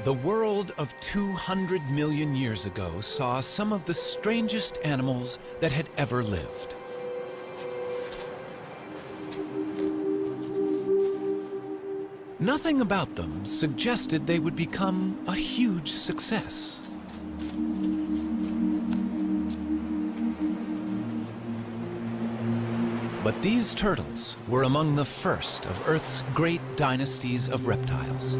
The world of 200 million years ago saw some of the strangest animals that had ever lived. Nothing about them suggested they would become a huge success. But these turtles were among the first of Earth's great dynasties of reptiles.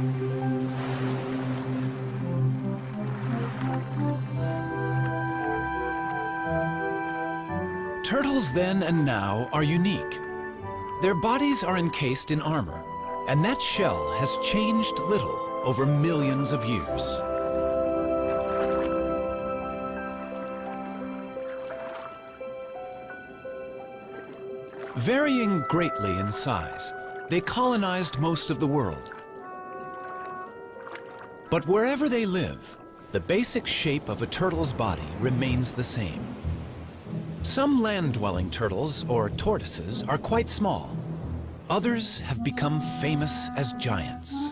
Turtles then and now are unique. Their bodies are encased in armor, and that shell has changed little over millions of years. Varying greatly in size, they colonized most of the world. But wherever they live, the basic shape of a turtle's body remains the same. Some land-dwelling turtles, or tortoises, are quite small. Others have become famous as giants.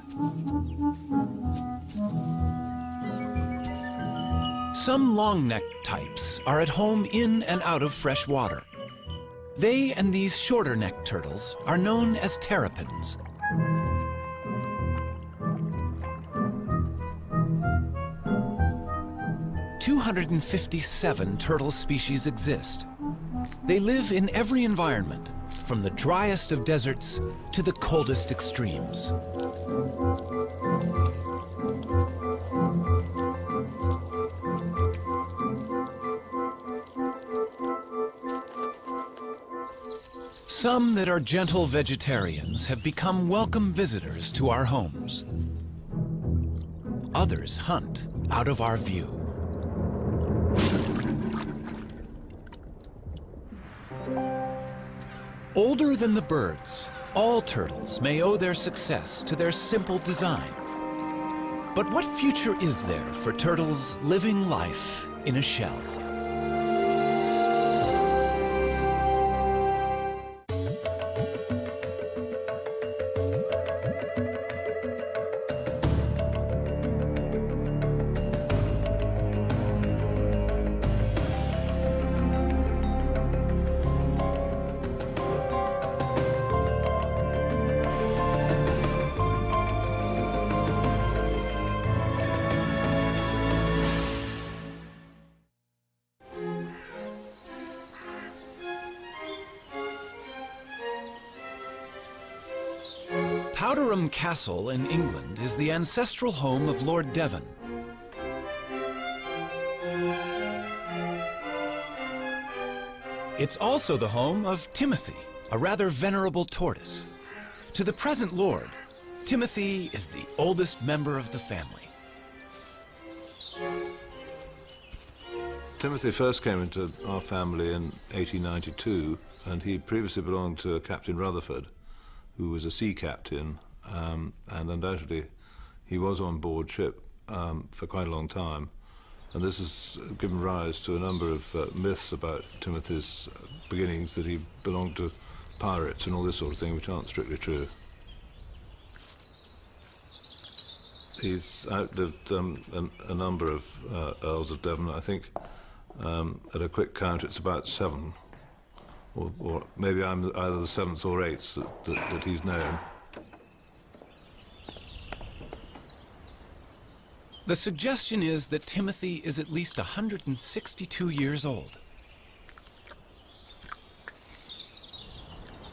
Some long-necked types are at home in and out of fresh water. They and these shorter-necked turtles are known as terrapins. "257 turtle species exist. They live in every environment, from the driest of deserts to the coldest extremes. Some that are gentle vegetarians have become welcome visitors to our homes. Others hunt out of our view. Older than the birds, all turtles may owe their success to their simple design. But what future is there for turtles living life in a shell? Powderham Castle in England is the ancestral home of Lord Devon. It's also the home of Timothy, a rather venerable tortoise. To the present Lord, Timothy is the oldest member of the family. Timothy first came into our family in 1892, and he previously belonged to Captain Rutherford, who was a sea captain, and undoubtedly he was on board ship for quite a long time. And this has given rise to a number of myths about Timothy's beginnings, that he belonged to pirates and all this sort of thing, which aren't strictly true. He's outlived a number of Earls of Devon. I think at a quick count it's about 7. Or maybe I'm either the 7th or 8th that he's known. The suggestion is that Timothy is at least 162 years old.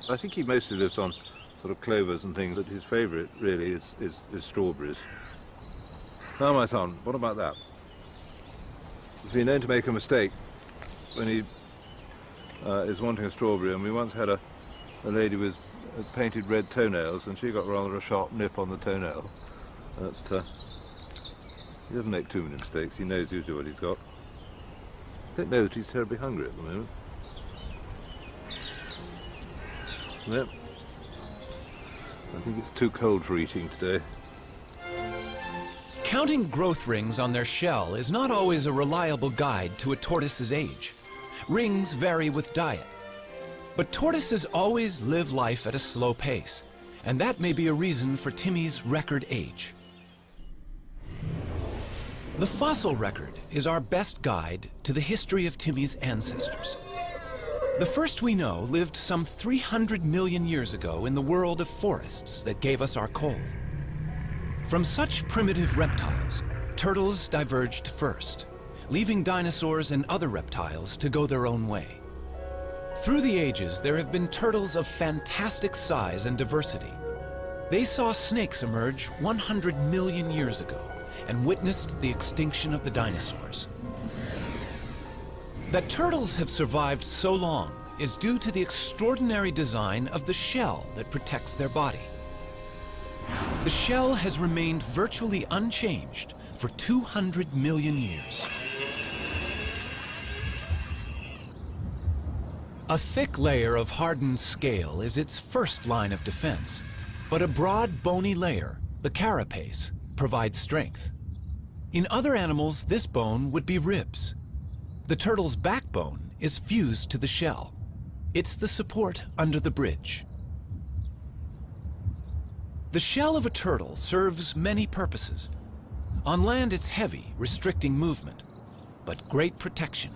I think he mostly lives on sort of clovers and things, but his favourite really is strawberries. Now, my son, what about that? He's been known to make a mistake when he is wanting a strawberry, and we once had a lady with painted red toenails, and she got rather a sharp nip on the toenail. But he doesn't make too many mistakes. He knows usually what he's got. I don't know that he's terribly hungry at the moment. Yep. I think it's too cold for eating today. Counting growth rings on their shell is not always a reliable guide to a tortoise's age. Rings vary with diet. But tortoises always live life at a slow pace, and that may be a reason for Timmy's record age. The fossil record is our best guide to the history of Timmy's ancestors. The first we know lived some 300 million years ago in the world of forests that gave us our coal. From such primitive reptiles, turtles diverged first, leaving dinosaurs and other reptiles to go their own way. Through the ages, there have been turtles of fantastic size and diversity. They saw snakes emerge 100 million years ago and witnessed the extinction of the dinosaurs. That turtles have survived so long is due to the extraordinary design of the shell that protects their body. The shell has remained virtually unchanged for 200 million years. A thick layer of hardened scale is its first line of defense, but a broad, bony layer, the carapace, provides strength. In other animals, this bone would be ribs. The turtle's backbone is fused to the shell. It's the support under the bridge. The shell of a turtle serves many purposes. On land, it's heavy, restricting movement, but great protection.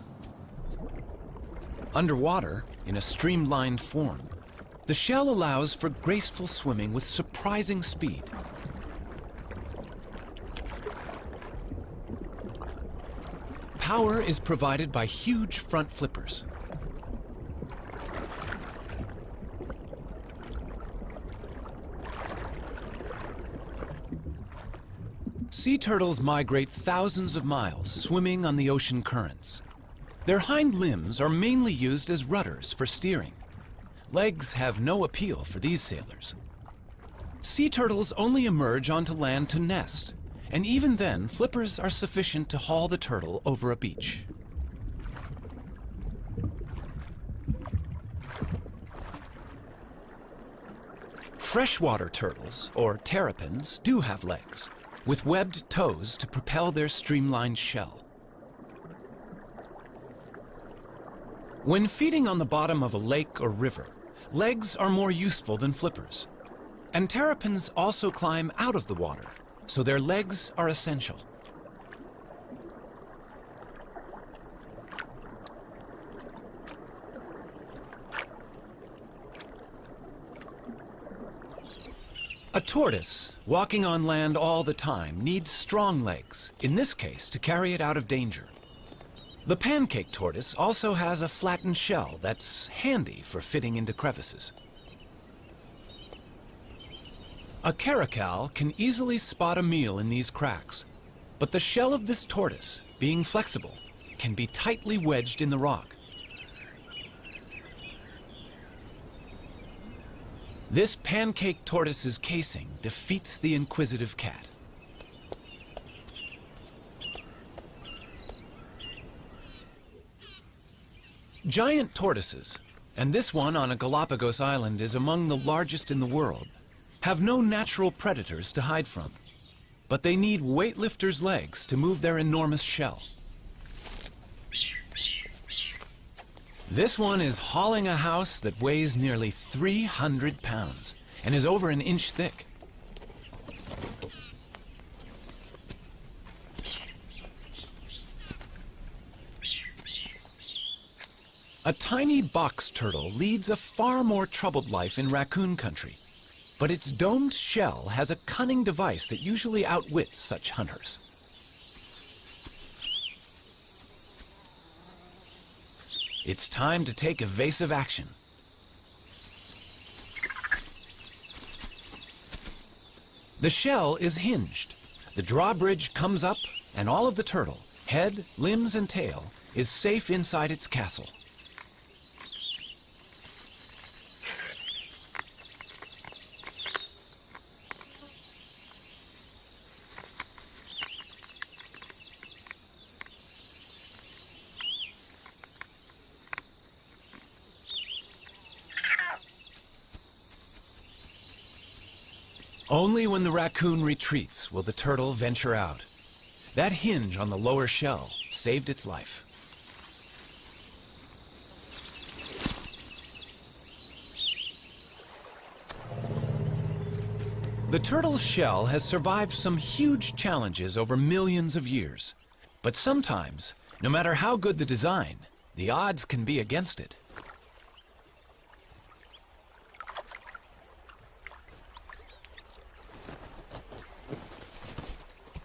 Underwater, in a streamlined form, the shell allows for graceful swimming with surprising speed. Power is provided by huge front flippers. Sea turtles migrate thousands of miles, swimming on the ocean currents. Their hind limbs are mainly used as rudders for steering. Legs have no appeal for these sailors. Sea turtles only emerge onto land to nest, and even then, flippers are sufficient to haul the turtle over a beach. Freshwater turtles, or terrapins, do have legs, with webbed toes to propel their streamlined shell. When feeding on the bottom of a lake or river, legs are more useful than flippers. And terrapins also climb out of the water, so their legs are essential. A tortoise, walking on land all the time, needs strong legs, in this case to carry it out of danger. The pancake tortoise also has a flattened shell that's handy for fitting into crevices. A caracal can easily spot a meal in these cracks, but the shell of this tortoise, being flexible, can be tightly wedged in the rock. This pancake tortoise's casing defeats the inquisitive cat. Giant tortoises, and this one on a Galapagos island is among the largest in the world, have no natural predators to hide from, but they need weightlifters' legs to move their enormous shell. This one is hauling a house that weighs nearly 300 pounds and is over an inch thick. A tiny box turtle leads a far more troubled life in raccoon country, but its domed shell has a cunning device that usually outwits such hunters. It's time to take evasive action. The shell is hinged. The drawbridge comes up, and all of the turtle, head, limbs, and tail, is safe inside its castle. Only when the raccoon retreats will the turtle venture out. That hinge on the lower shell saved its life. The turtle's shell has survived some huge challenges over millions of years. But sometimes, no matter how good the design, the odds can be against it.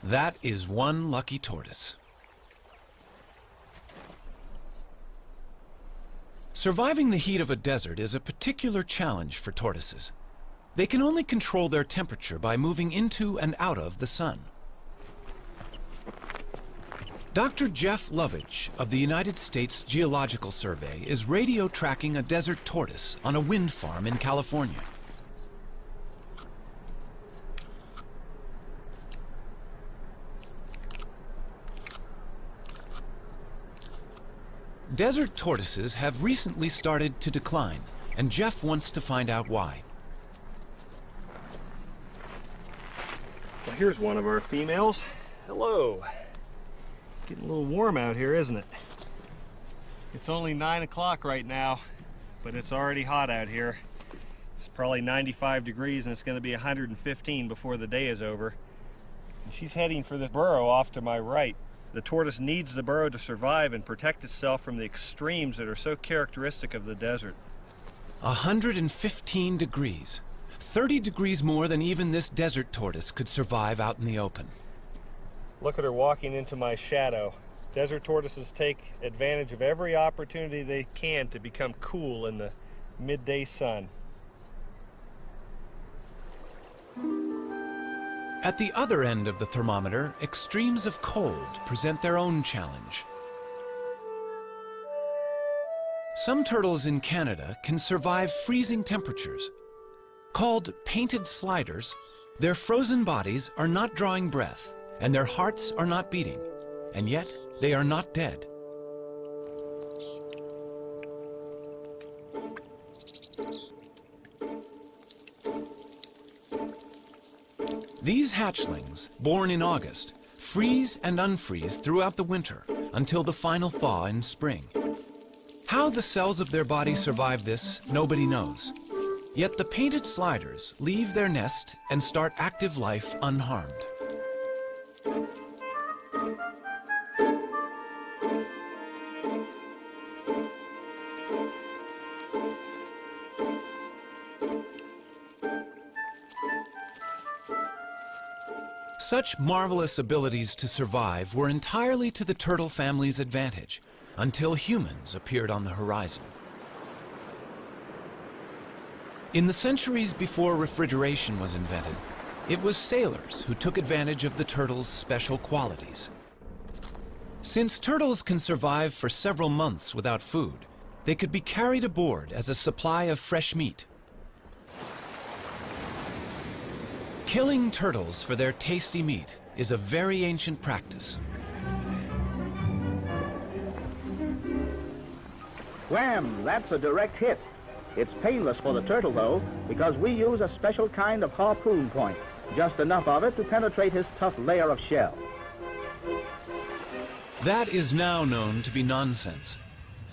That is one lucky tortoise. Surviving the heat of a desert is a particular challenge for tortoises. They can only control their temperature by moving into and out of the sun. Dr. Jeff Lovage of the United States Geological Survey is radio tracking a desert tortoise on a wind farm in California. Desert tortoises have recently started to decline, and Jeff wants to find out why. Well, here's one of our females. Hello. Getting a little warm out here, isn't it? It's only 9 o'clock right now, but it's already hot out here. It's probably 95 degrees and it's going to be 115 before the day is over. And she's heading for the burrow off to my right. The tortoise needs the burrow to survive and protect itself from the extremes that are so characteristic of the desert. 115 degrees. 30 degrees more than even this desert tortoise could survive out in the open. Look at her walking into my shadow. Desert tortoises take advantage of every opportunity they can to become cool in the midday sun. At the other end of the thermometer, extremes of cold present their own challenge. Some turtles in Canada can survive freezing temperatures. Called painted sliders, their frozen bodies are not drawing breath, and their hearts are not beating, and yet they are not dead. These hatchlings, born in August, freeze and unfreeze throughout the winter until the final thaw in spring. How the cells of their body survive this, nobody knows. Yet the painted sliders leave their nest and start active life unharmed. Such marvelous abilities to survive were entirely to the turtle family's advantage, until humans appeared on the horizon. In the centuries before refrigeration was invented, it was sailors who took advantage of the turtle's special qualities. Since turtles can survive for several months without food, they could be carried aboard as a supply of fresh meat. Killing turtles for their tasty meat is a very ancient practice. Wham! That's a direct hit. It's painless for the turtle, though, because we use a special kind of harpoon point, just enough of it to penetrate his tough layer of shell. That is now known to be nonsense.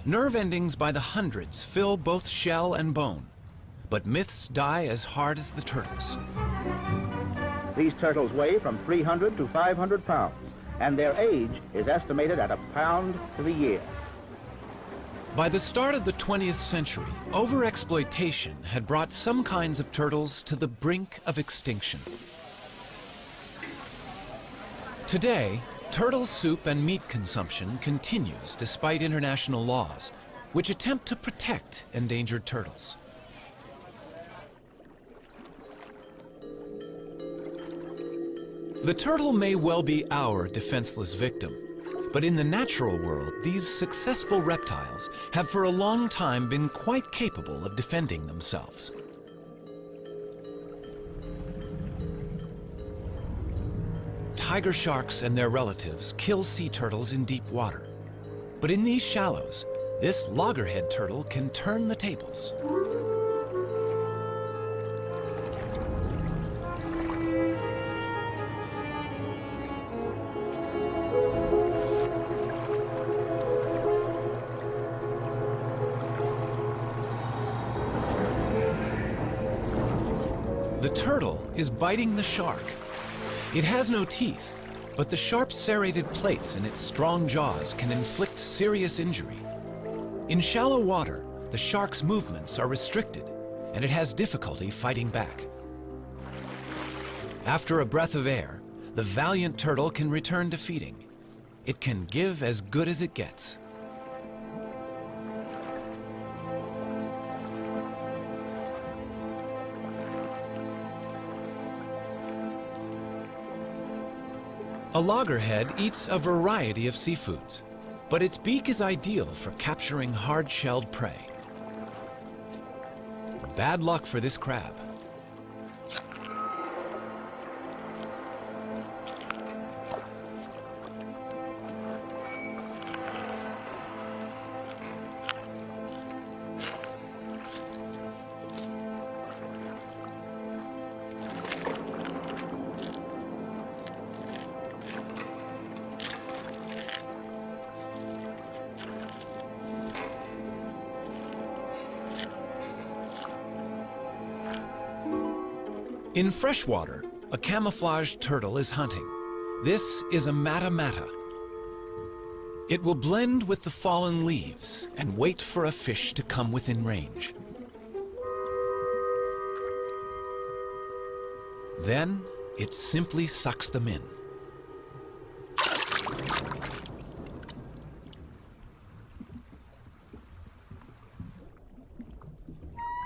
Nerve endings by the hundreds fill both shell and bone, but myths die as hard as the turtles. These turtles weigh from 300 to 500 pounds, and their age is estimated at 1 pound to the year. By the start of the 20th century, overexploitation had brought some kinds of turtles to the brink of extinction. Today, turtle soup and meat consumption continues despite international laws, which attempt to protect endangered turtles. The turtle may well be our defenseless victim, but in the natural world, these successful reptiles have for a long time been quite capable of defending themselves. Tiger sharks and their relatives kill sea turtles in deep water. But in these shallows, this loggerhead turtle can turn the tables. The turtle is biting the shark. It has no teeth, But the sharp serrated plates in its strong jaws can inflict serious injury. In shallow water, the shark's movements are restricted, and it has difficulty fighting back. After a breath of air, the valiant turtle can return to feeding. It can give as good as it gets. A loggerhead eats a variety of seafoods, but its beak is ideal for capturing hard-shelled prey. Bad luck for this crab. In freshwater, a camouflaged turtle is hunting. This is a mata-mata. It will blend with the fallen leaves and wait for a fish to come within range. Then, it simply sucks them in.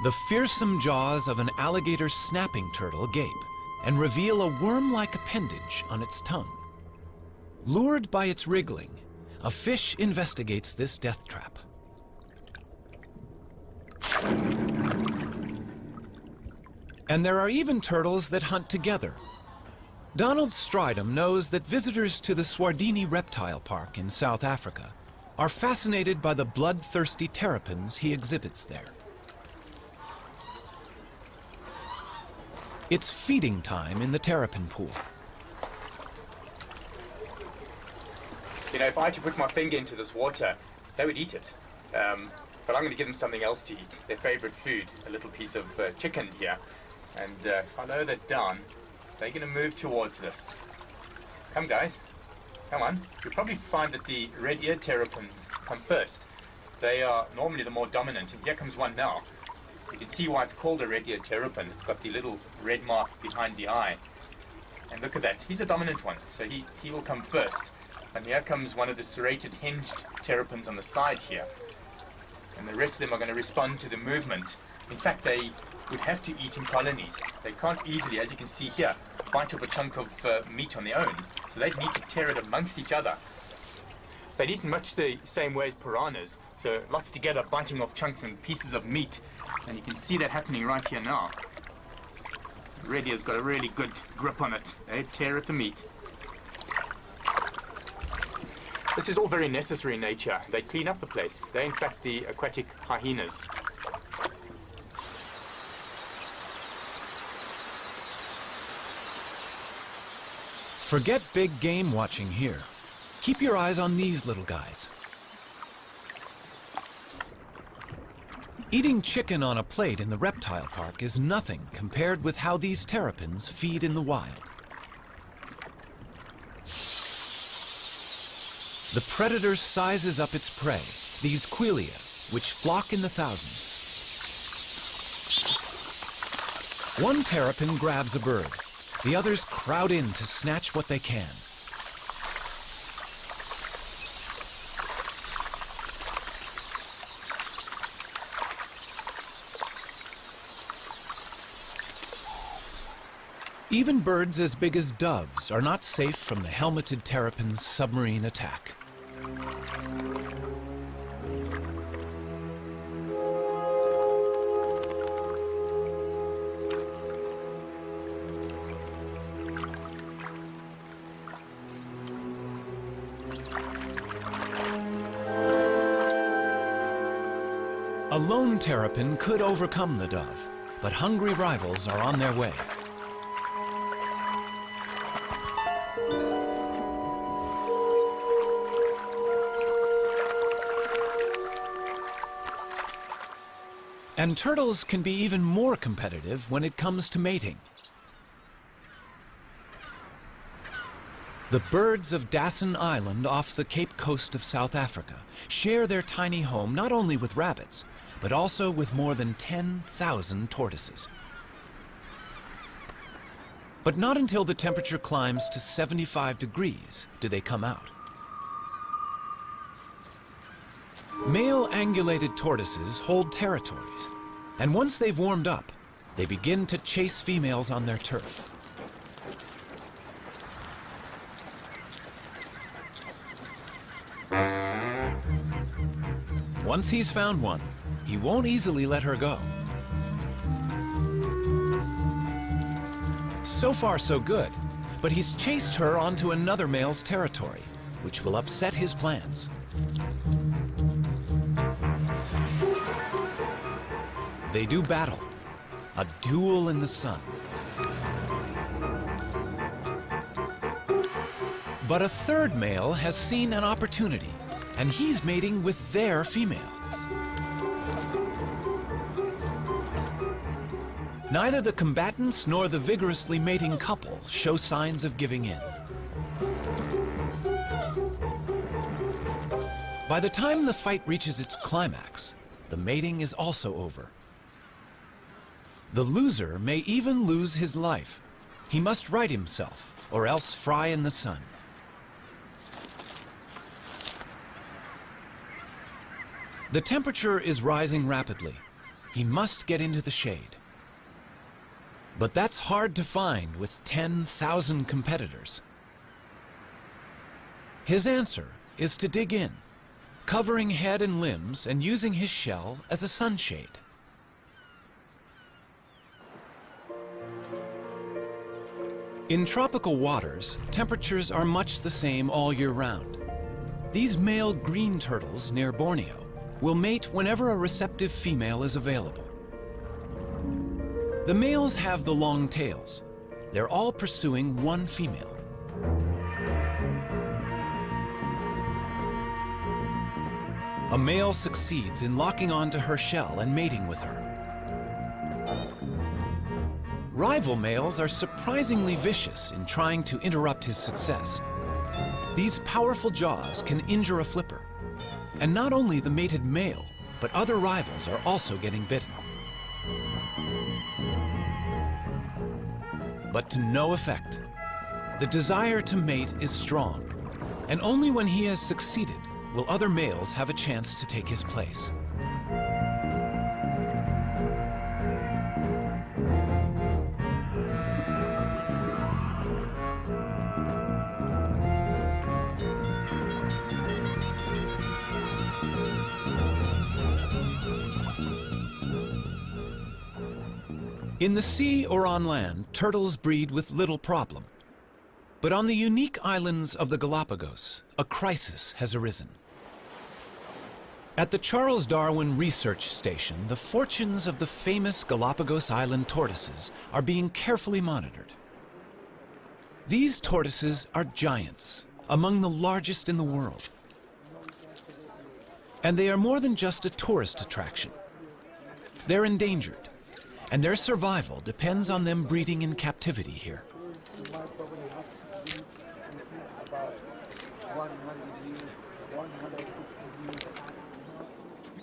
The fearsome jaws of an alligator snapping turtle gape and reveal a worm-like appendage on its tongue. Lured by its wriggling, a fish investigates this death trap. And there are even turtles that hunt together. Donald Stridham knows that visitors to the Swardini Reptile Park in South Africa are fascinated by the bloodthirsty terrapins he exhibits there. It's feeding time in the terrapin pool. You know, if I had to put my finger into this water, they would eat it. But I'm going to give them something else to eat, their favorite food, a little piece of chicken here. And if I lower that down, they're going to move towards this. Come, guys. Come on. You'll probably find that the red-eared terrapins come first. They are normally the more dominant, and here comes one now. You can see why it's called a red-eared terrapin. It's got the little red mark behind the eye. And look at that. He's a dominant one, so he will come first. And here comes one of the serrated hinged terrapins on the side here. And the rest of them are going to respond to the movement. In fact, they would have to eat in colonies. They can't easily, as you can see here, bite off a chunk of meat on their own. So they'd need to tear it amongst each other. They'd eat in much the same way as piranhas. So lots together, biting off chunks and pieces of meat. And you can see that happening right here now. Red ear's got a really good grip on it. They tear at the meat. This is all very necessary in nature. They clean up the place. They're in fact the aquatic hyenas. Forget big game watching here. Keep your eyes on these little guys. Eating chicken on a plate in the reptile park is nothing compared with how these terrapins feed in the wild. The predator sizes up its prey, these quelea, which flock in the thousands. One terrapin grabs a bird. The others crowd in to snatch what they can. Even birds as big as doves are not safe from the helmeted terrapin's submarine attack. A lone terrapin could overcome the dove, but hungry rivals are on their way. And turtles can be even more competitive when it comes to mating. The birds of Dassin Island off the Cape Coast of South Africa share their tiny home not only with rabbits, but also with more than 10,000 tortoises. But not until the temperature climbs to 75 degrees do they come out. Male angulated tortoises hold territories, and once they've warmed up, they begin to chase females on their turf. Once he's found one, he won't easily let her go. So far, so good, but he's chased her onto another male's territory, which will upset his plans. They do battle, a duel in the sun. But a third male has seen an opportunity, and he's mating with their female. Neither the combatants nor the vigorously mating couple show signs of giving in. By the time the fight reaches its climax, the mating is also over. The loser may even lose his life. He must right himself, or else fry in the sun. The temperature is rising rapidly. He must get into the shade. But that's hard to find with 10,000 competitors. His answer is to dig in, covering head and limbs and using his shell as a sunshade. In tropical waters, temperatures are much the same all year round. These male green turtles near Borneo will mate whenever a receptive female is available. The males have the long tails. They're all pursuing one female. A male succeeds in locking onto her shell and mating with her. Rival males are surprisingly vicious in trying to interrupt his success. These powerful jaws can injure a flipper. And not only the mated male, but other rivals are also getting bitten. But to no effect. The desire to mate is strong, and only when he has succeeded will other males have a chance to take his place. In the sea or on land, turtles breed with little problem. But on the unique islands of the Galapagos, a crisis has arisen. At the Charles Darwin Research Station, the fortunes of the famous Galapagos Island tortoises are being carefully monitored. These tortoises are giants, among the largest in the world. And they are more than just a tourist attraction. They're endangered, and their survival depends on them breeding in captivity here.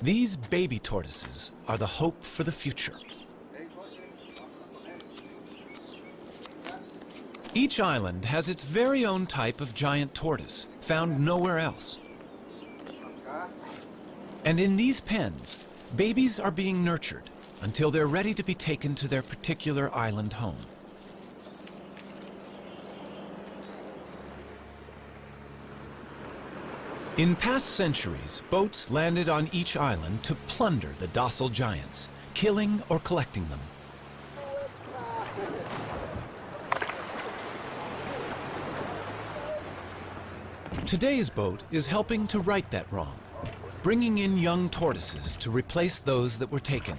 These baby tortoises are the hope for the future. Each island has its very own type of giant tortoise, found nowhere else. And in these pens, babies are being nurtured until they're ready to be taken to their particular island home. In past centuries, boats landed on each island to plunder the docile giants, killing or collecting them. Today's boat is helping to right that wrong, bringing in young tortoises to replace those that were taken.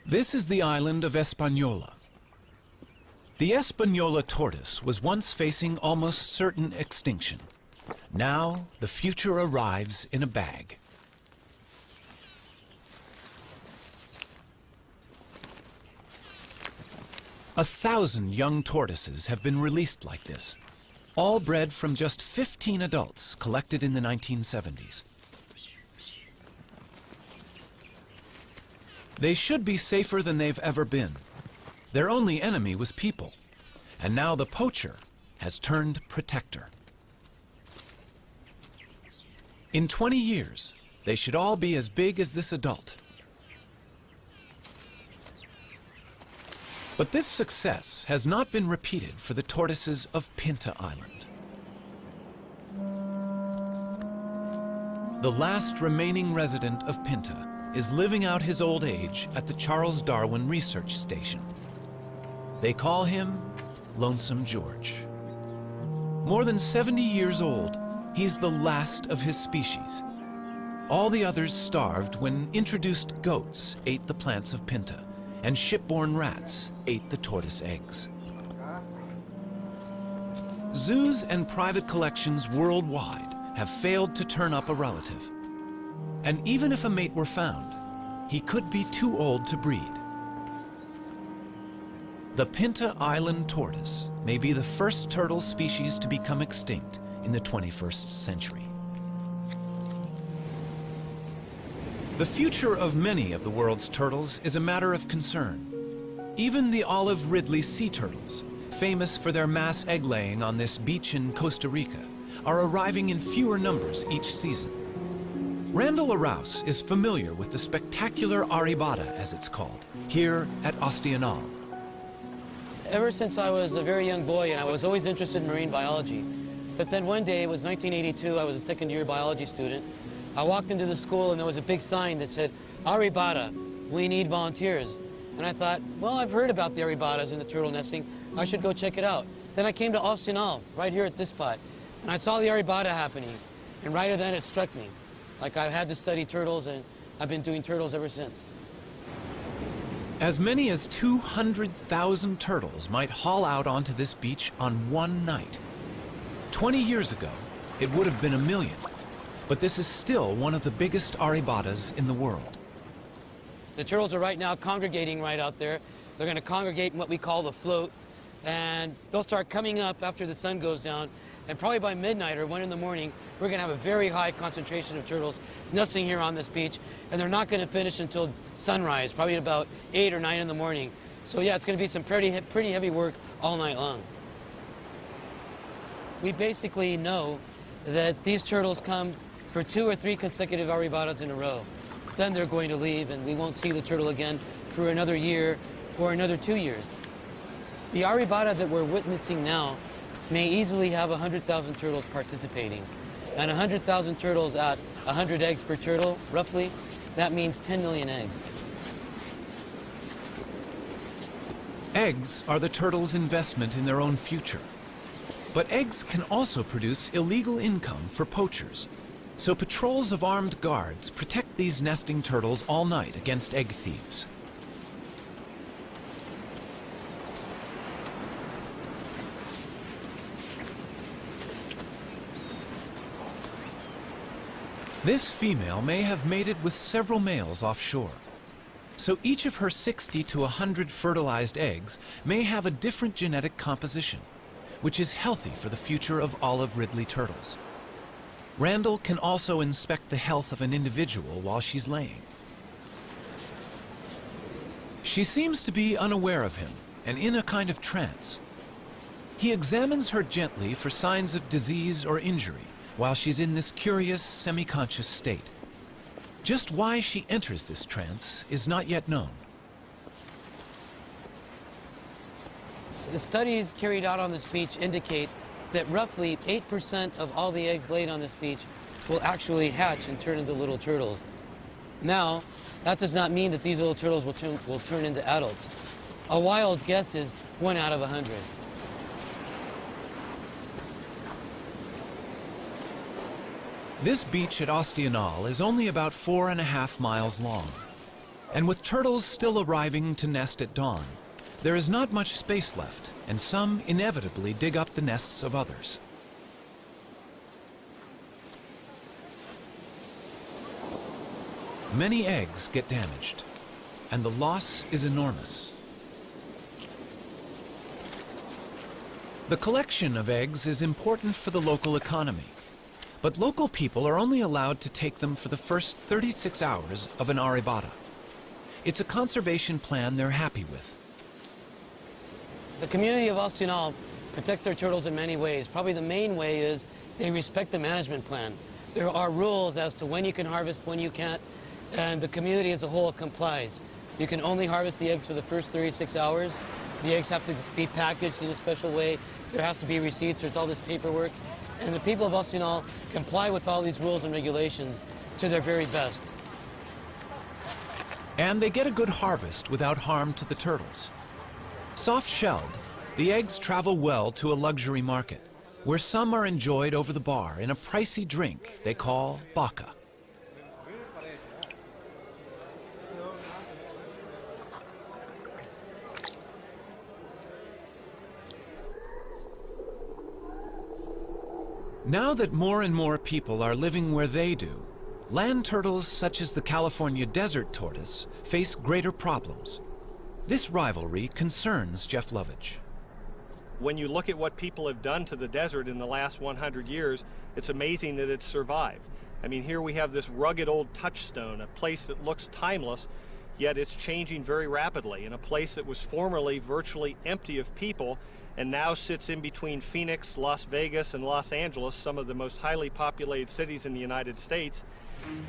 This is the island of Hispaniola. The Hispaniola tortoise was once facing almost certain extinction. Now, the future arrives in a bag. A 1,000 young tortoises have been released like this, all bred from just 15 adults collected in the 1970s. They should be safer than they've ever been. Their only enemy was people, and now the poacher has turned protector. In 20 years, they should all be as big as this adult. But this success has not been repeated for the tortoises of Pinta Island. The last remaining resident of Pinta is living out his old age at the Charles Darwin Research Station. They call him Lonesome George. More than 70 years old, he's the last of his species. All the others starved when introduced goats ate the plants of Pinta, and shipborne rats ate the tortoise eggs. Zoos and private collections worldwide have failed to turn up a relative. And even if a mate were found, he could be too old to breed. The Pinta Island tortoise may be the first turtle species to become extinct in the 21st century. The future of many of the world's turtles is a matter of concern. Even the olive Ridley sea turtles, famous for their mass egg-laying on this beach in Costa Rica, are arriving in fewer numbers each season. Randall Arouse is familiar with the spectacular aribata, as it's called, here at Ostianal. Ever since I was a very young boy, and I was always interested in marine biology. But then one day, it was 1982, I was a second-year biology student. I walked into the school and there was a big sign that said, Aribata, we need volunteers. And I thought, well, I've heard about the Aribatas and the turtle nesting. I should go check it out. Then I came to Ostianal, right here at this spot, and I saw the Aribata happening. And right then it struck me. Like I had to study turtles, and I've been doing turtles ever since. As many as 200,000 turtles might haul out onto this beach on one night. 20 years ago, it would have been 1 million. But this is still one of the biggest aribatas in the world. The turtles are right now congregating right out there. They're going to congregate in what we call the float, and they'll start coming up after the sun goes down, and probably by midnight or 1 in the morning, we're going to have a very high concentration of turtles nesting here on this beach, and they're not going to finish until sunrise, probably at about 8 or 9 in the morning. So yeah, it's going to be some pretty heavy work all night long. We basically know that these turtles come for 2 or 3 consecutive aribatas in a row. Then they're going to leave, and we won't see the turtle again for another year or another 2 years. The aribata that we're witnessing now may easily have 100,000 turtles participating. And 100,000 turtles at 100 eggs per turtle, roughly, that means 10 million eggs. Eggs are the turtles' investment in their own future. But eggs can also produce illegal income for poachers. So patrols of armed guards protect these nesting turtles all night against egg thieves. This female may have mated with several males offshore. So each of her 60 to 100 fertilized eggs may have a different genetic composition, which is healthy for the future of olive Ridley turtles. Randall can also inspect the health of an individual while she's laying. She seems to be unaware of him and in a kind of trance. He examines her gently for signs of disease or injury while she's in this curious, semi-conscious state. Just why she enters this trance is not yet known. The studies carried out on this beach indicate that roughly 8% of all the eggs laid on this beach will actually hatch and turn into little turtles. Now, that does not mean that these little turtles will turn into adults. A wild guess is 1 out of 100. This beach at Ostianal is only about 4.5 miles long. And with turtles still arriving to nest at dawn, there is not much space left, and some inevitably dig up the nests of others. Many eggs get damaged, and the loss is enormous. The collection of eggs is important for the local economy, but local people are only allowed to take them for the first 36 hours of an arribada. It's a conservation plan they're happy with. The community of Alcinal protects their turtles in many ways. Probably the main way is they respect the management plan. There are rules as to when you can harvest, when you can't, and the community as a whole complies. You can only harvest the eggs for the first 36 hours. The eggs have to be packaged in a special way. There has to be receipts. There's all this paperwork. And the people of Alcinal comply with all these rules and regulations to their very best. And they get a good harvest without harm to the turtles. Soft-shelled, the eggs travel well to a luxury market, where some are enjoyed over the bar in a pricey drink they call baka. Now that more and more people are living where they do, land turtles such as the California desert tortoise face greater problems. This rivalry concerns Jeff Lovage. When you look at what people have done to the desert in the last 100 years, it's amazing that it's survived. I mean, here we have this rugged old touchstone, a place that looks timeless, yet it's changing very rapidly, in a place that was formerly virtually empty of people and now sits in between Phoenix, Las Vegas, and Los Angeles, some of the most highly populated cities in the United States.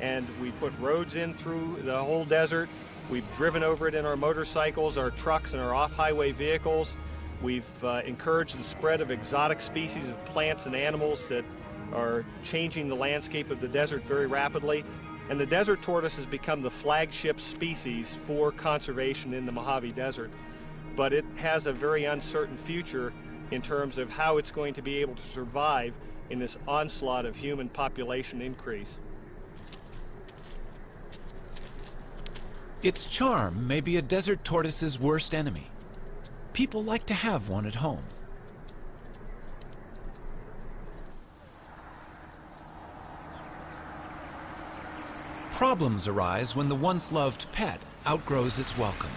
And we put roads in through the whole desert. We've driven over it in our motorcycles, our trucks, and our off-highway vehicles. We've encouraged the spread of exotic species of plants and animals that are changing the landscape of the desert very rapidly. And the desert tortoise has become the flagship species for conservation in the Mojave Desert. But it has a very uncertain future in terms of how it's going to be able to survive in this onslaught of human population increase. Its charm may be a desert tortoise's worst enemy. People like to have one at home. Problems arise when the once loved pet outgrows its welcome.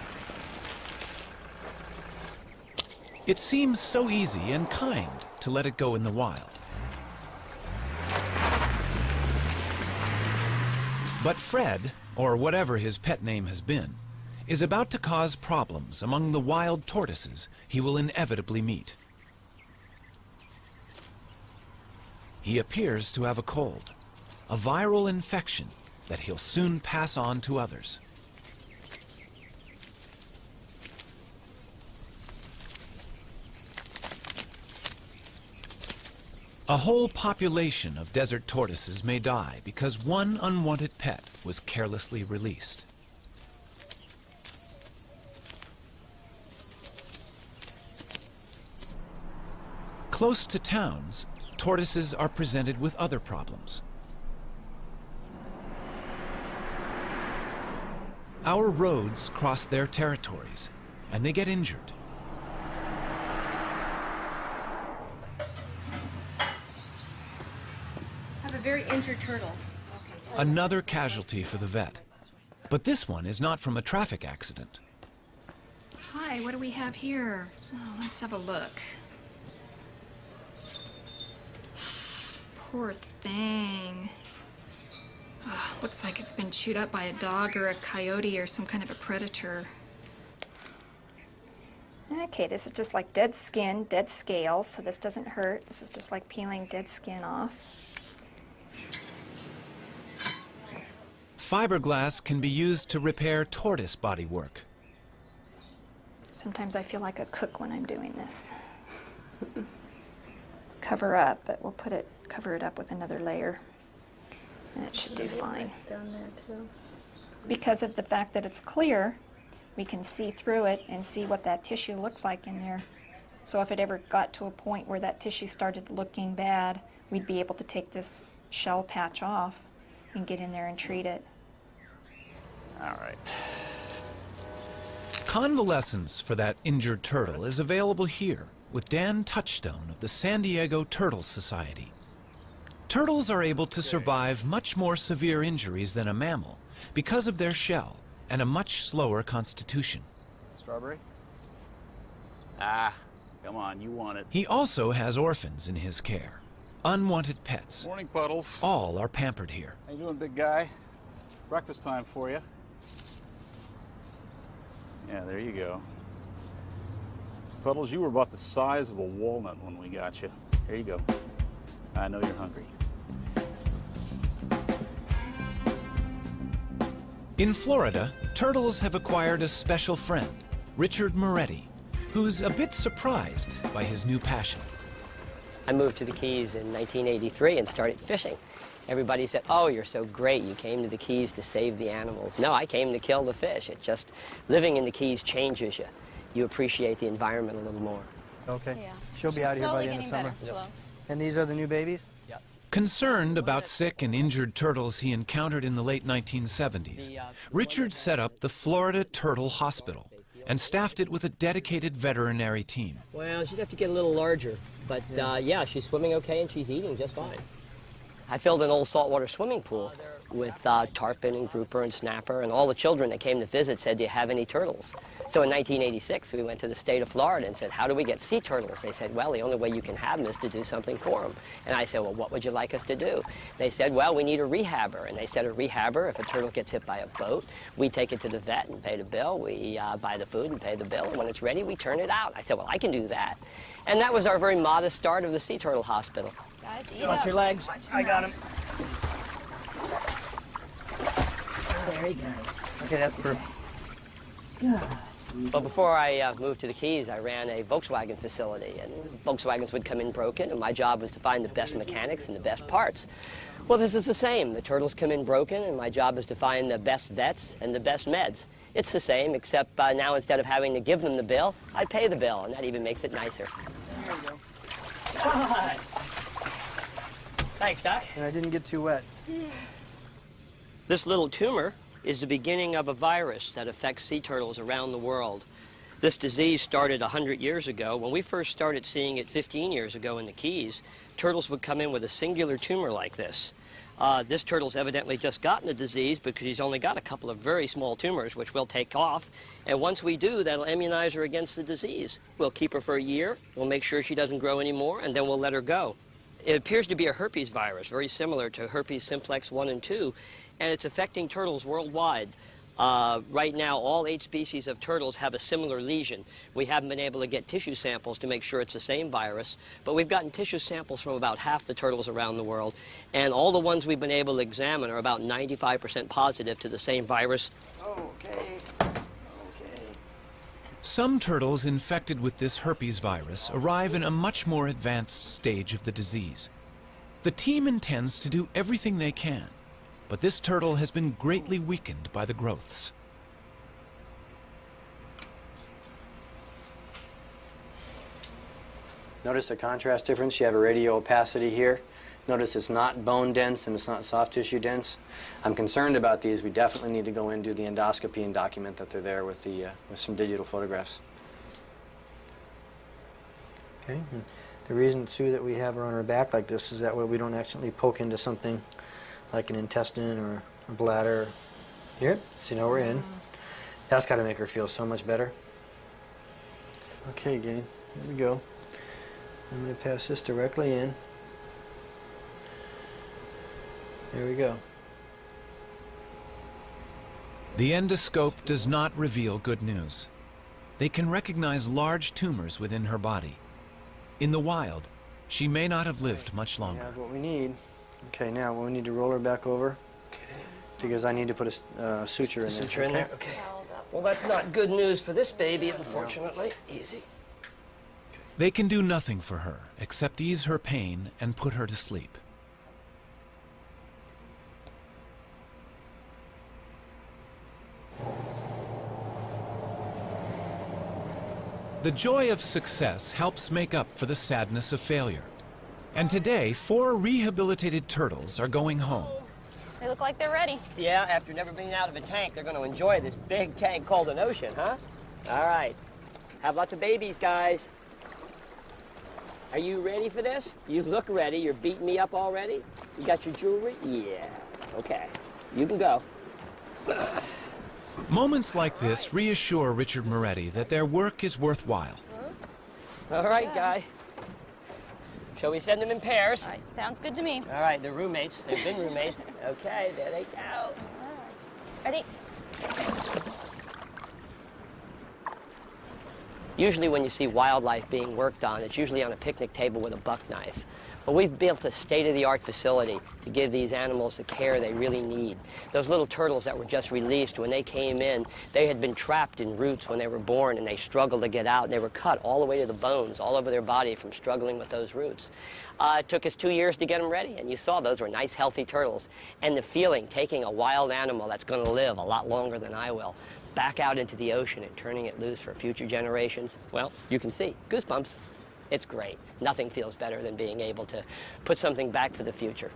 It seems so easy and kind to let it go in the wild. But Fred, or whatever his pet name has been, is about to cause problems among the wild tortoises he will inevitably meet. He appears to have a cold, a viral infection that he'll soon pass on to others. A whole population of desert tortoises may die because one unwanted pet was carelessly released. Close to towns, tortoises are presented with other problems. Our roads cross their territories, and they get injured. I have a very injured turtle. Another casualty for the vet. But this one is not from a traffic accident. Hi, what do we have here? Oh, let's have a look. Poor thing. Oh, looks like it's been chewed up by a dog or a coyote or some kind of a predator. Okay, this is just like dead skin, dead scales, so this doesn't hurt. This is just like peeling dead skin off. Fiberglass can be used to repair tortoise bodywork. Sometimes I feel like a cook when I'm doing this. Cover up, but we'll cover it up with another layer, and it should do fine. Down there too. Because of the fact that it's clear, we can see through it and see what that tissue looks like in there. So if it ever got to a point where that tissue started looking bad, we'd be able to take this shell patch off and get in there and treat it. All right. Convalescence for that injured turtle is available here with Dan Touchstone of the San Diego Turtle Society. Turtles are able to survive much more severe injuries than a mammal because of their shell and a much slower constitution. Strawberry? Ah, come on, you want it. He also has orphans in his care, unwanted pets. Morning, Puddles. All are pampered here. How you doing, big guy? Breakfast time for you. Yeah, there you go. Puddles, you were about the size of a walnut when we got you. Here you go. I know you're hungry. In Florida, turtles have acquired a special friend, Richard Moretti, who's a bit surprised by his new passion. I moved to the Keys in 1983 and started fishing. Everybody said, "Oh, you're so great. You came to the Keys to save the animals." No, I came to kill the fish. It just, living in the Keys changes you. You appreciate the environment a little more. Okay. Yeah. She'll be out of here by the end of summer. And these are the new babies? Yep. Concerned about sick and injured turtles he encountered in the late 1970s, Richard set up the Florida Turtle Hospital and staffed it with a dedicated veterinary team. Well, she'd have to get a little larger, but yeah, she's swimming okay and she's eating just fine. I filled an old saltwater swimming pool with tarpon and grouper and snapper, and all the children that came to visit said, "Do you have any turtles?" So in 1986, we went to the state of Florida and said, "How do we get sea turtles?" They said, "Well, the only way you can have them is to do something for them." And I said, "Well, what would you like us to do?" They said, "Well, we need a rehabber." And they said, "A rehabber, if a turtle gets hit by a boat, we take it to the vet and pay the bill. We buy the food and pay the bill. And when it's ready, we turn it out." I said, "Well, I can do that." And that was our very modest start of the Sea Turtle Hospital. Guys, eat Watch up. your legs. I got him. There he goes. Okay, that's perfect. Well, before I moved to the Keys, I ran a Volkswagen facility, and Volkswagens would come in broken, and my job was to find the best mechanics and the best parts. Well, this is the same. The turtles come in broken, and my job is to find the best vets and the best meds. It's the same, except now instead of having to give them the bill, I pay the bill, and that even makes it nicer. There you go. Thanks, Doc. And I didn't get too wet. This little tumor is the beginning of a virus that affects sea turtles around the world. This disease started 100 years ago. When we first started seeing it 15 years ago in the Keys, turtles would come in with a singular tumor like this. This turtle's evidently just gotten the disease because he's only got a couple of very small tumors, which we'll take off. And once we do, that'll immunize her against the disease. We'll keep her for a year, we'll make sure she doesn't grow anymore, and then we'll let her go. It appears to be a herpes virus, very similar to herpes simplex 1 and 2, and it's affecting turtles worldwide. Right now, all 8 species of turtles have a similar lesion. We haven't been able to get tissue samples to make sure it's the same virus, but we've gotten tissue samples from about half the turtles around the world, and all the ones we've been able to examine are about 95% positive to the same virus. Okay. Some turtles infected with this herpes virus arrive in a much more advanced stage of the disease. The team intends to do everything they can, but this turtle has been greatly weakened by the growths. Notice the contrast difference. You have a radio opacity here. Notice it's not bone dense and it's not soft tissue dense. I'm concerned about these. We definitely need to go in and do the endoscopy and document that they're there with some digital photographs. Okay. And the reason, Sue, that we have her on her back like this is that way we don't accidentally poke into something like an intestine or a bladder. Here, so now we're in. That's got to make her feel so much better. Okay, gang, here we go. I'm going to pass this directly in. There we go. The endoscope does not reveal good news. They can recognize large tumors within her body. In the wild, she may not have lived much We longer. have what we need. Okay, now we need to roll her back over because I need to put a suture in there. Suture in there? Okay. Well, that's not good news for this baby, unfortunately. Easy. They can do nothing for her except ease her pain and put her to sleep. The joy of success helps make up for the sadness of failure. And today, 4 rehabilitated turtles are going home. They look like they're ready. Yeah, after never being out of a tank, they're going to enjoy this big tank called an ocean, huh? All right. Have lots of babies, guys. Are you ready for this? You look ready. You're beating me up already? You got your jewelry? Yes. Okay. You can go. Moments like this reassure Richard Moretti that their work is worthwhile. All right, Guy. Shall we send them in pairs? All right, sounds good to me. All right, they're roommates. They've been roommates. Okay, there they go. Ready? Usually when you see wildlife being worked on, it's usually on a picnic table with a buck knife. But we've built a state-of-the-art facility to give these animals the care they really need. Those little turtles that were just released, when they came in, they had been trapped in roots when they were born, and they struggled to get out. And they were cut all the way to the bones, all over their body from struggling with those roots. It took us 2 years to get them ready, and you saw those were nice, healthy turtles. And the feeling, taking a wild animal that's going to live a lot longer than I will, back out into the ocean and turning it loose for future generations, well, you can see, goosebumps. It's great. Nothing feels better than being able to put something back for the future.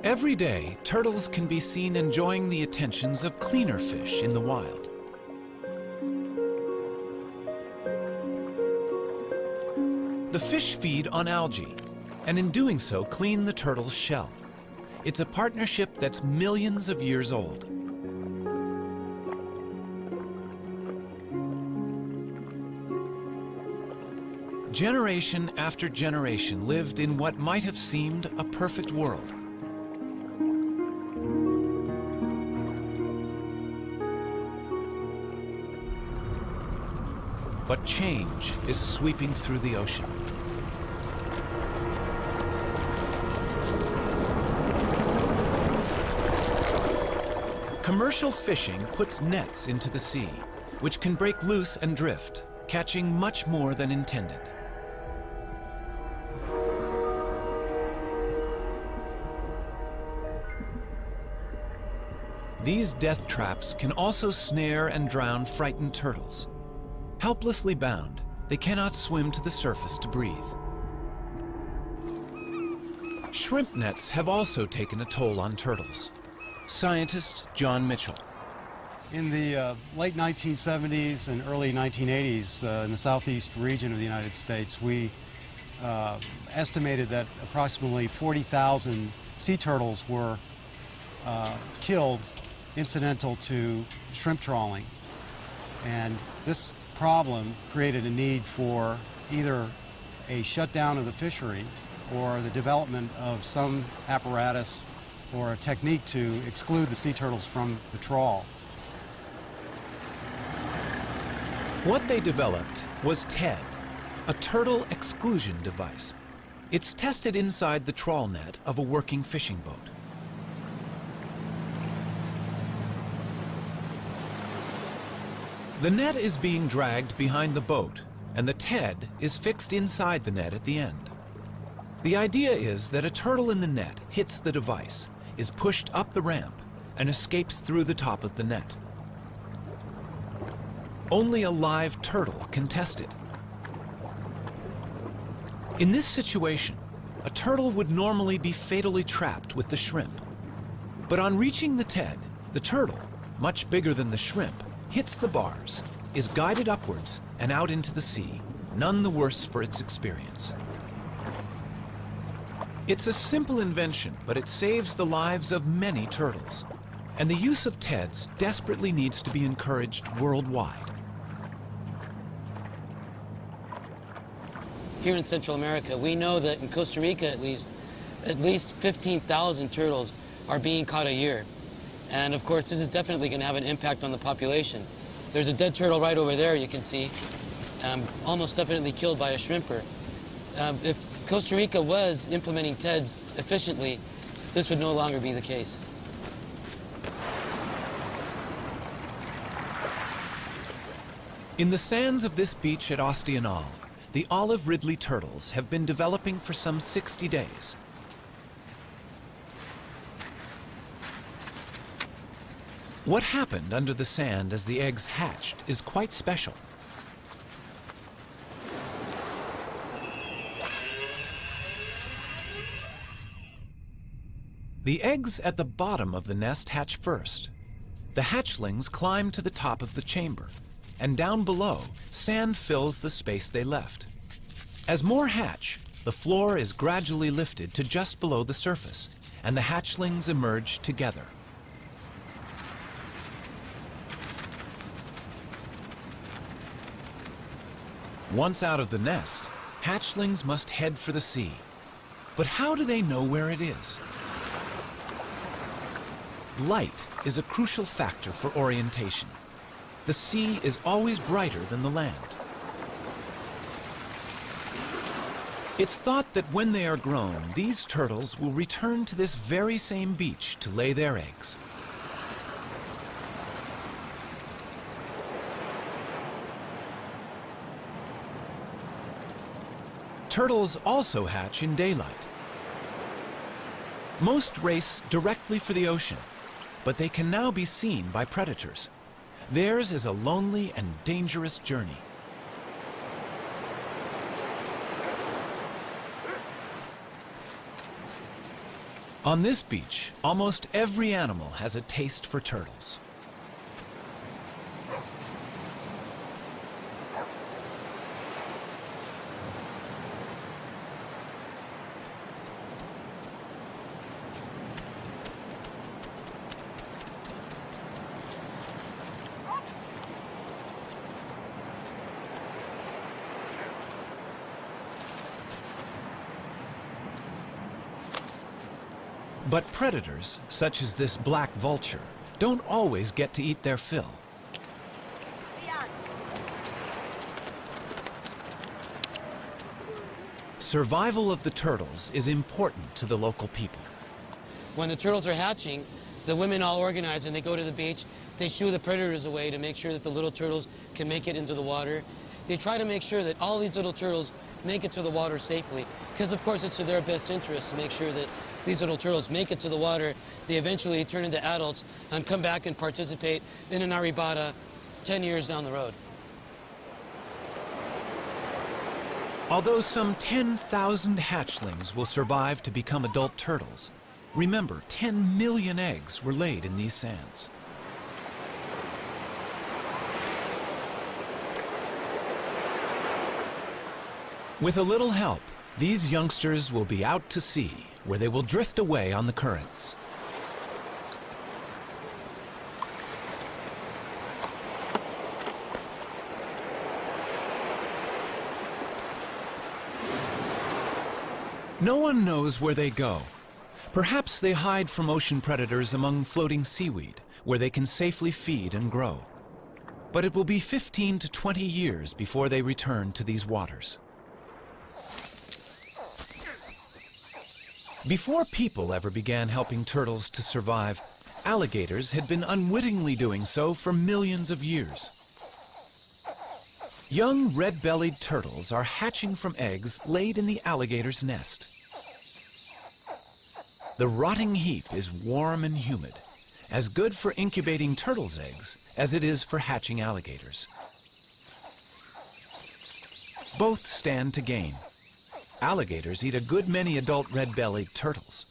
Every day, turtles can be seen enjoying the attentions of cleaner fish in the wild. The fish feed on algae, and in doing so, clean the turtle's shell. It's a partnership that's millions of years old. Generation after generation lived in what might have seemed a perfect world. But change is sweeping through the ocean. Commercial fishing puts nets into the sea, which can break loose and drift, catching much more than intended. These death traps can also snare and drown frightened turtles. Helplessly bound, they cannot swim to the surface to breathe. Shrimp nets have also taken a toll on turtles. Scientist John Mitchell. In the late 1970s and early 1980s in the southeast region of the United States, we estimated that approximately 40,000 sea turtles were killed incidental to shrimp trawling. And this problem created a need for either a shutdown of the fishery or the development of some apparatus or a technique to exclude the sea turtles from the trawl. What they developed was TED, a turtle exclusion device. It's tested inside the trawl net of a working fishing boat. The net is being dragged behind the boat, and the TED is fixed inside the net at the end. The idea is that a turtle in the net hits the device, is pushed up the ramp, and escapes through the top of the net. Only a live turtle can test it. In this situation, a turtle would normally be fatally trapped with the shrimp. But on reaching the TED, the turtle, much bigger than the shrimp, hits the bars, is guided upwards and out into the sea, none the worse for its experience. It's a simple invention, but it saves the lives of many turtles. And the use of TEDs desperately needs to be encouraged worldwide. Here in Central America, we know that in Costa Rica at least 15,000 turtles are being caught a year. And of course, this is definitely going to have an impact on the population. There's a dead turtle right over there, you can see, almost definitely killed by a shrimper. If Costa Rica was implementing TEDs efficiently, this would no longer be the case. In the sands of this beach at Ostional, the olive ridley turtles have been developing for some 60 days. What happened under the sand as the eggs hatched is quite special. The eggs at the bottom of the nest hatch first. The hatchlings climb to the top of the chamber, and down below, sand fills the space they left. As more hatch, the floor is gradually lifted to just below the surface, and the hatchlings emerge together. Once out of the nest, hatchlings must head for the sea. But how do they know where it is? Light is a crucial factor for orientation. The sea is always brighter than the land. It's thought that when they are grown, these turtles will return to this very same beach to lay their eggs. Turtles also hatch in daylight. Most race directly for the ocean, but they can now be seen by predators. Theirs is a lonely and dangerous journey. On this beach, almost every animal has a taste for turtles. But predators, such as this black vulture, don't always get to eat their fill. Survival of the turtles is important to the local people. When the turtles are hatching, the women all organize and they go to the beach. They shoo the predators away to make sure that the little turtles can make it into the water. They try to make sure that all these little turtles make it to the water safely, because of course it's to their best interest to make sure that these little turtles make it to the water. They eventually turn into adults and come back and participate in an arribada 10 years down the road. Although some 10,000 hatchlings will survive to become adult turtles, remember 10 million eggs were laid in these sands. With a little help, these youngsters will be out to sea, where they will drift away on the currents. No one knows where they go. Perhaps they hide from ocean predators among floating seaweed, where they can safely feed and grow. But it will be 15 to 20 years before they return to these waters. Before people ever began helping turtles to survive, alligators had been unwittingly doing so for millions of years. Young red-bellied turtles are hatching from eggs laid in the alligator's nest. The rotting heap is warm and humid, as good for incubating turtles' eggs as it is for hatching alligators. Both stand to gain. Alligators eat a good many adult red-bellied turtles.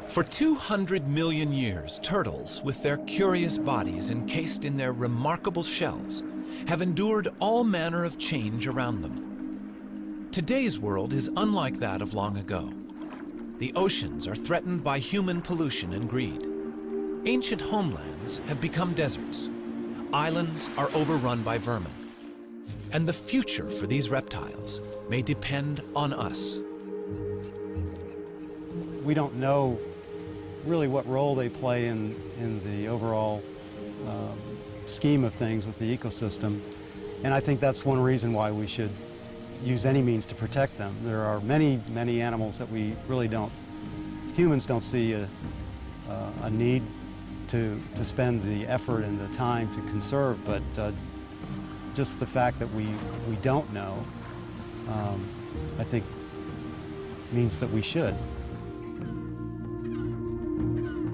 For 200 million years, turtles, with their curious bodies encased in their remarkable shells, have endured all manner of change around them. Today's world is unlike that of long ago. The oceans are threatened by human pollution and greed. Ancient homelands have become deserts. Islands are overrun by vermin. And the future for these reptiles may depend on us. We don't know really what role they play in the overall scheme of things with the ecosystem. And I think that's one reason why we should use any means to protect them. There are many, many animals that we really don't, humans don't see a need to spend the effort and the time to conserve, but just the fact that we don't know, I think means that we should.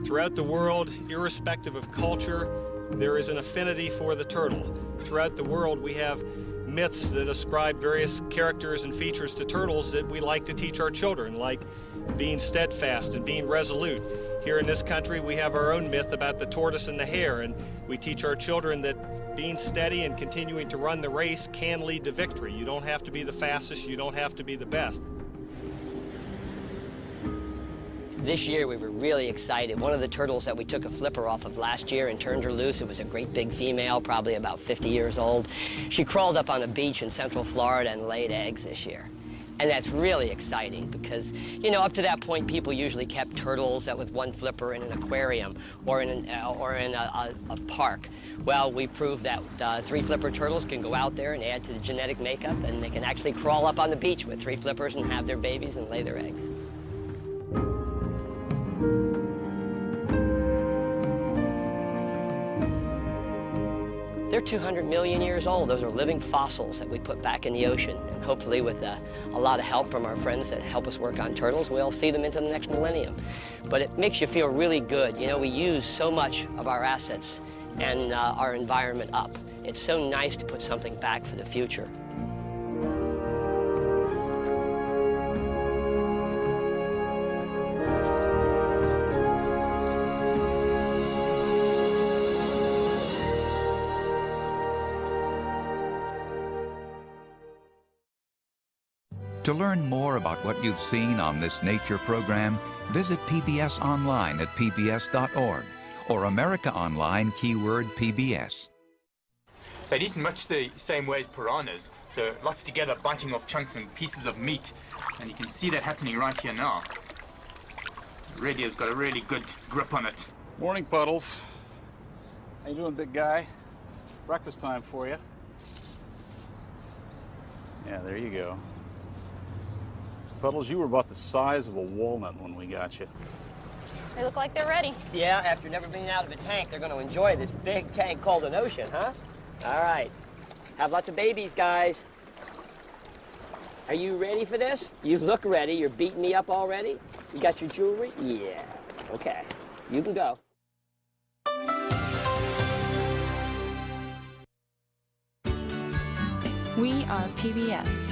Throughout the world, irrespective of culture, there is an affinity for the turtle. Throughout the world, we have myths that ascribe various characters and features to turtles that we like to teach our children, like being steadfast and being resolute. Here in this country, we have our own myth about the tortoise and the hare, and we teach our children that being steady and continuing to run the race can lead to victory. You don't have to be the fastest, you don't have to be the best. This year we were really excited. One of the turtles that we took a flipper off of last year and turned her loose, it was a great big female, probably about 50 years old. She crawled up on a beach in Central Florida and laid eggs this year. And that's really exciting because, you know, up to that point, people usually kept turtles with one flipper in an aquarium or in a park. Well, we proved that 3 flipper turtles can go out there and add to the genetic makeup, and they can actually crawl up on the beach with 3 flippers and have their babies and lay their eggs. They're 200 million years old. Those are living fossils that we put back in the ocean. And hopefully with a lot of help from our friends that help us work on turtles, we'll see them into the next millennium. But it makes you feel really good. You know, we use so much of our assets and our environment up. It's so nice to put something back for the future. To learn more about what you've seen on this nature program, visit PBS online at pbs.org or America Online keyword PBS. They'd eaten much the same way as piranhas, so lots together, biting off chunks and pieces of meat. And you can see that happening right here now. Really has got a really good grip on it. Morning, Puddles. How you doing, big guy? Breakfast time for you. Yeah, there you go. Puddles, you were about the size of a walnut when we got you. They look like they're ready. Yeah, after never being out of a tank, they're going to enjoy this big tank called an ocean, huh? All right. Have lots of babies, guys. Are you ready for this? You look ready. You're beating me up already? You got your jewelry? Yes. Okay. You can go. We are PBS.